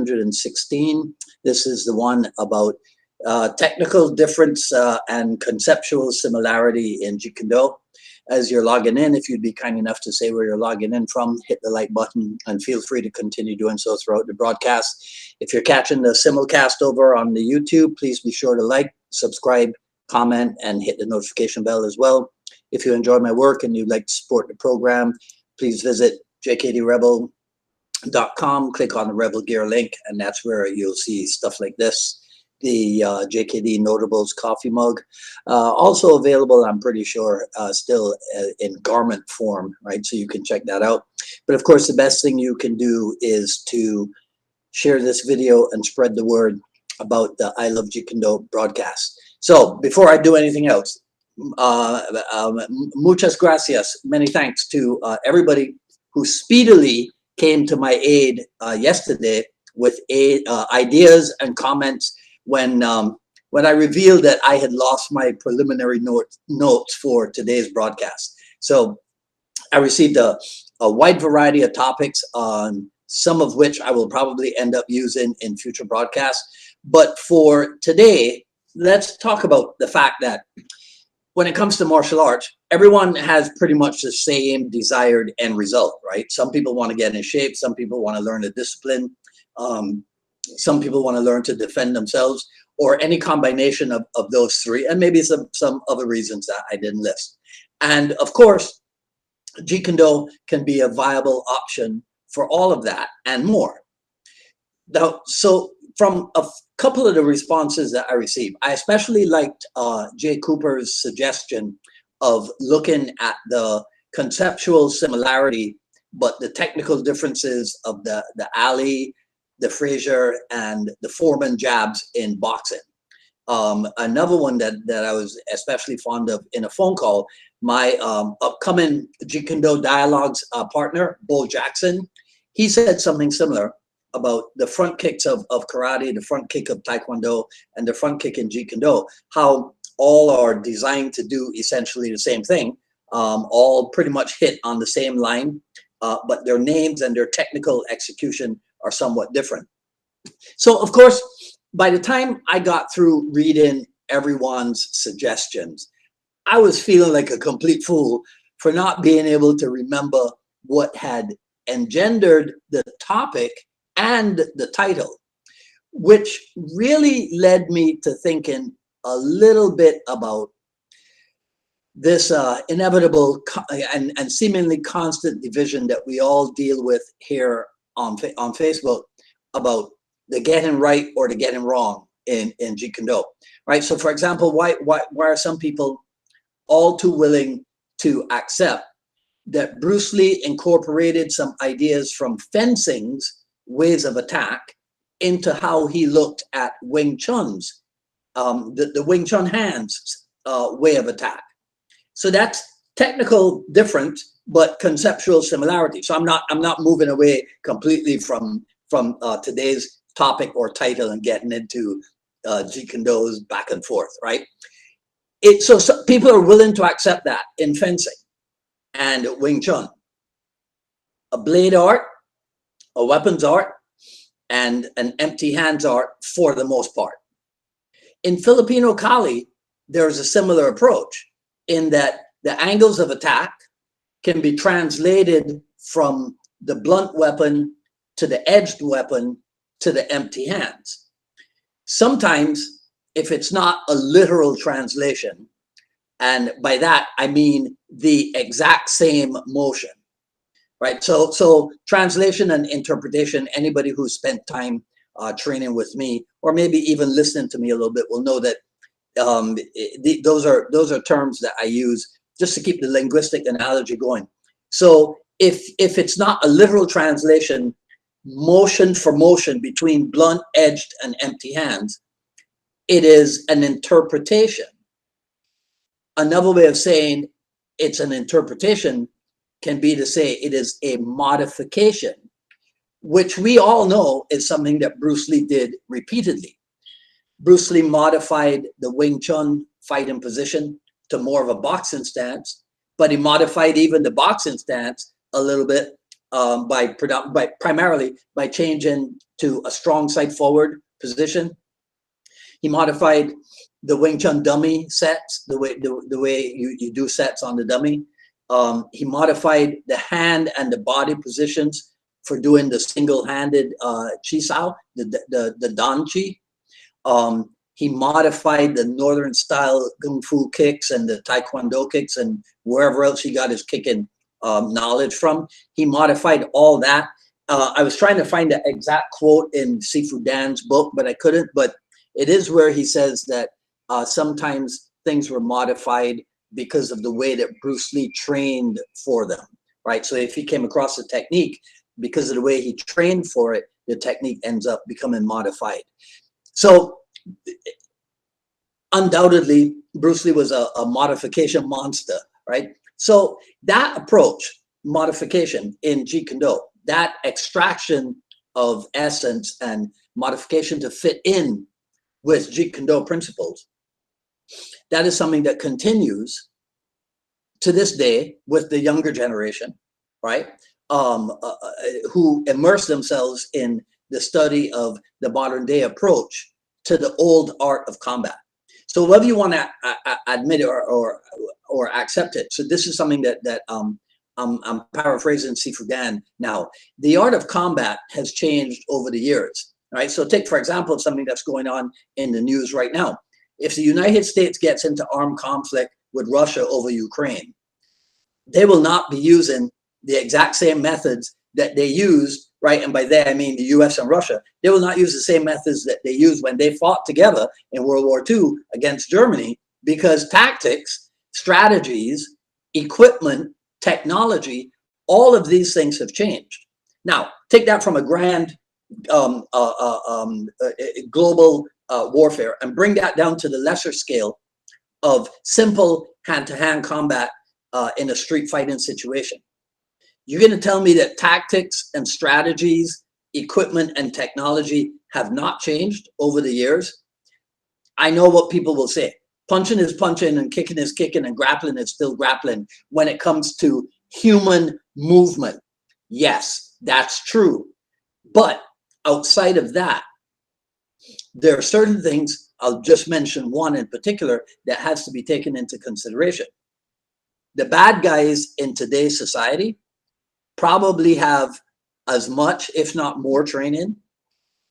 116. This is the one about technical difference and conceptual similarity in Jeet Kune. As you're logging in, if you'd be kind enough to say where you're logging in from, hit the like button and feel free to continue doing so throughout the broadcast. If you're catching the simulcast over on the YouTube, please be sure to like, subscribe, comment, and hit the notification bell as well. If you enjoy my work and you'd like to support the program, please visit jkdrebel.com, click on the Rebel Gear link, and that's where you'll see stuff like this. The JKD Notables coffee mug, also available, I'm pretty sure, still in garment form, right? So you can check that out. But of course, the best thing you can do is to share this video and spread the word about the I Love Jeet Kune broadcast. So before I do anything else, muchas gracias, many thanks to everybody who speedily came to my aid yesterday with ideas and comments when I revealed that I had lost my preliminary notes for today's broadcast. So I received a wide variety of topics, on some of which I will probably end up using in future broadcasts. But for today, let's talk about the fact that when it comes to martial arts, everyone has pretty much the same desired end result, right? Some people want to get in shape. Some people want to learn a discipline. Some people want to learn to defend themselves, or any combination of those three, and maybe some other reasons that I didn't list. And of course, Jeet Kune can be a viable option for all of that and more. Now, so from a couple of the responses that I received, I especially liked Jay Cooper's suggestion of looking at the conceptual similarity, but the technical differences of the Ali, the Frazier, and the Foreman jabs in boxing. Another one that I was especially fond of in a phone call, my upcoming Jeet Kune Dialogues partner, Bo Jackson, he said something similar about the front kicks of karate, the front kick of taekwondo, and the front kick in Jeet Kune, how all are designed to do essentially the same thing, all pretty much hit on the same line, but their names and their technical execution are somewhat different. So of course, by the time I got through reading everyone's suggestions, I was feeling like a complete fool for not being able to remember what had engendered the topic and the title, which really led me to thinking a little bit about this inevitable and seemingly constant division that we all deal with here on Facebook about the getting right or the getting wrong in Jeet Kune, right? So for example, why are some people all too willing to accept that Bruce Lee incorporated some ideas from fencing's ways of attack into how he looked at Wing Chun's, the Wing Chun hands way of attack? So that's technical difference, but conceptual similarity. So I'm not moving away completely from today's topic or title and getting into Jeet Kune's back and forth, right? So people are willing to accept that in fencing and Wing Chun, a blade art, a weapons art, and an empty hands art for the most part. In Filipino Kali, there's a similar approach in that the angles of attack can be translated from the blunt weapon to the edged weapon to the empty hands. Sometimes, if it's not a literal translation, and by that I mean the exact same motion, right? So translation and interpretation, anybody who's spent time training with me, or maybe even listening to me a little bit, will know that those are terms that I use just to keep the linguistic analogy going. So if it's not a literal translation, motion for motion between blunt, edged, and empty hands, it is an interpretation. Another way of saying it's an interpretation can be to say it is a modification, which we all know is something that Bruce Lee did repeatedly. Bruce Lee modified the Wing Chun fighting position to more of a boxing stance, but he modified even the boxing stance a little bit primarily by changing to a strong side forward position. He modified the Wing Chun dummy sets, the way you do sets on the dummy. He modified the hand and the body positions for doing the single-handed chi sao, the dan chi. He modified the northern style kung fu kicks and the taekwondo kicks and wherever else he got his kicking knowledge from. He modified all that. I was trying to find the exact quote in Sifu Dan's book, but I couldn't. But it is where he says that sometimes things were modified because of the way that Bruce Lee trained for them, right? So if he came across a technique, because of the way he trained for it, the technique ends up becoming modified. So undoubtedly, Bruce Lee was a modification monster, right? So that approach, modification in Jeet Kune, that extraction of essence and modification to fit in with Jeet Kune principles, that is something that continues to this day with the younger generation, right? Who immerse themselves in the study of the modern day approach to the old art of combat. So whether you want to admit it or accept it, so this is something that I'm paraphrasing Sifu Dan now. The art of combat has changed over the years, right? So take, for example, something that's going on in the news right now. If the United States gets into armed conflict with Russia over Ukraine, they will not be using the exact same methods that they used, right? And by that, I mean the US and Russia. They will not use the same methods that they used when they fought together in World War II against Germany, because tactics, strategies, equipment, technology, all of these things have changed. Now, take that from a grand global warfare and bring that down to the lesser scale of simple hand-to-hand combat in a street fighting situation. You're going to tell me that tactics and strategies, equipment and technology have not changed over the years? I know what people will say. Punching is punching and kicking is kicking and grappling is still grappling when it comes to human movement. Yes, that's true. But outside of that, there are certain things, I'll just mention one in particular, that has to be taken into consideration. The bad guys in today's society probably have as much, if not more, training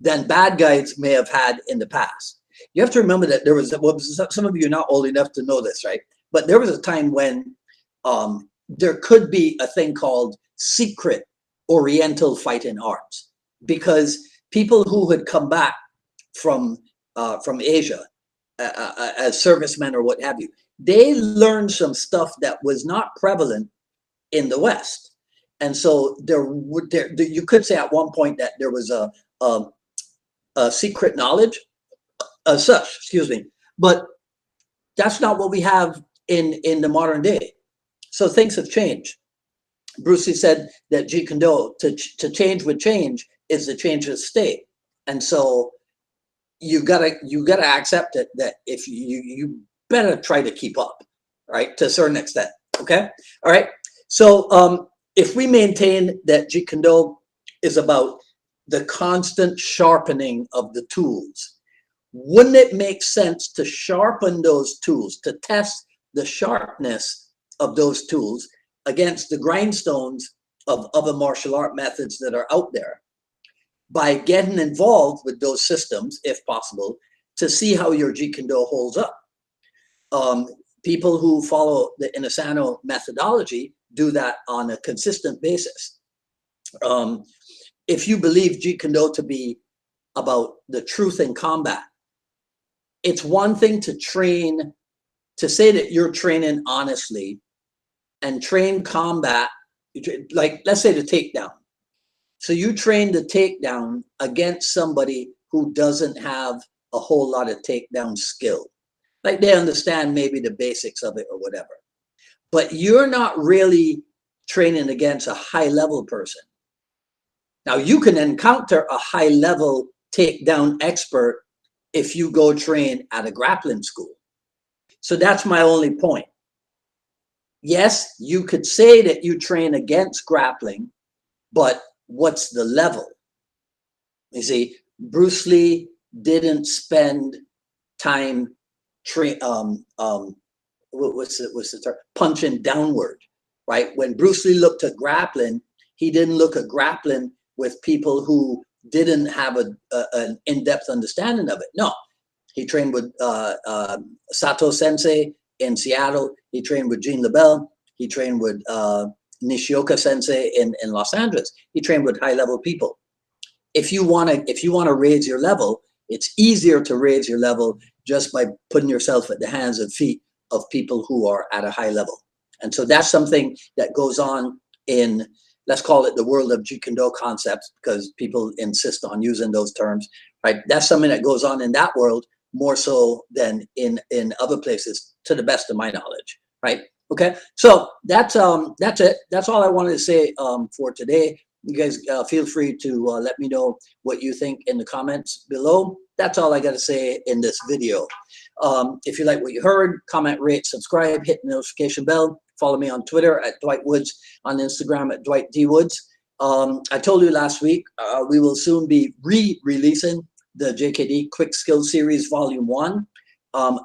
than bad guys may have had in the past. You have to remember that there was, well, some of you are not old enough to know this, right? But there was a time when there could be a thing called secret Oriental fighting arts, because people who had come back from Asia as servicemen or what have you, they learned some stuff that was not prevalent in the West. And so you could say at one point that there was a secret knowledge as such, excuse me, but that's not what we have in the modern day. So things have changed. Bruce Lee said that Jeet Kune Do, to change with change is to change the state. And so you gotta accept it, that if you better try to keep up, right, to a certain extent. Okay, all right. So if we maintain that Jeet Kune Do is about the constant sharpening of the tools, wouldn't it make sense to sharpen those tools, to test the sharpness of those tools against the grindstones of other martial art methods that are out there, by getting involved with those systems, if possible, to see how your Jeet Kune Do holds up? People who follow the Inasano methodology do that on a consistent basis. If you believe Jeet Kune Do to be about the truth in combat, it's one thing to train, to say that you're training honestly and train combat, like let's say the takedown. So you train the takedown against somebody who doesn't have a whole lot of takedown skill. Like they understand maybe the basics of it or whatever. But you're not really training against a high level person. Now you can encounter a high level takedown expert if you go train at a grappling school. So that's my only point. Yes, you could say that you train against grappling, but what's the level? You see, Bruce Lee didn't spend time what's the term? Punching downward, right? When Bruce Lee looked at grappling, he didn't look at grappling with people who didn't have an in-depth understanding of it. No, he trained with Sato Sensei in Seattle. He trained with Jean LaBelle. He trained with Nishioka Sensei in Los Angeles. He trained with high-level people. If you want to raise your level, it's easier to raise your level just by putting yourself at the hands and feet of people who are at a high level. And so that's something that goes on in, let's call it the world of Jeet Kune Do concepts, because people insist on using those terms, right? That's something that goes on in that world more so than in other places, to the best of my knowledge, right? Okay, so that's it. That's all I wanted to say for today. You guys feel free to let me know what you think in the comments below. That's all I got to say in this video. If you like what you heard, comment, rate, subscribe, hit the notification bell. Follow me on Twitter at Dwight Woods, on Instagram at Dwight D. Woods. I told you last week, we will soon be re-releasing the JKD Quick Skills Series Volume 1,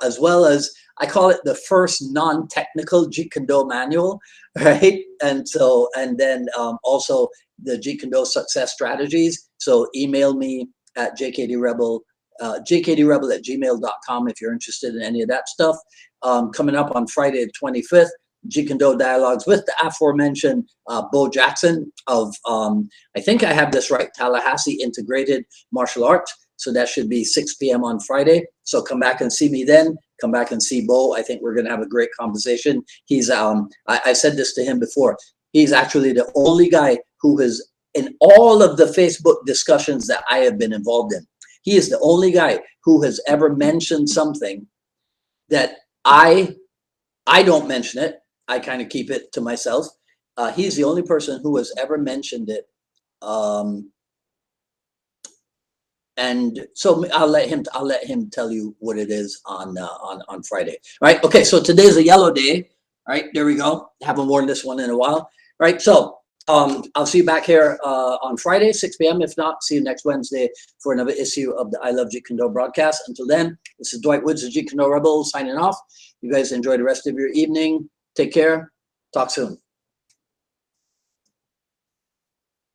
as well as, I call it the first non-technical Jeet Kune Do manual, right? And so, and then also the Jeet Kune Do success strategies. So email me at jkdrebel, jkdrebel@gmail.com if you're interested in any of that stuff. Coming up on Friday the 25th, Jeet Kune Do dialogues with the aforementioned Bo Jackson of, I think I have this right, Tallahassee Integrated Martial Arts. So that should be 6 p.m. on Friday. So come back and see me then. Come back and see Bo. I think we're going to have a great conversation. He's, I said this to him before. He's actually the only guy who has, in all of the Facebook discussions that I have been involved in, he is the only guy who has ever mentioned something that I don't mention it. I kind of keep it to myself. He's the only person who has ever mentioned it. And so I'll let him tell you what it is on Friday. All right. Okay. So today's a yellow day. All right. There we go. Haven't worn this one in a while. All right. So I'll see you back here on Friday, 6 p.m. If not, see you next Wednesday for another issue of the I Love Jeet Kune Do broadcast. Until then, this is Dwight Woods, the Jeet Kune Do Rebel, signing off. You guys enjoy the rest of your evening. Take care. Talk soon.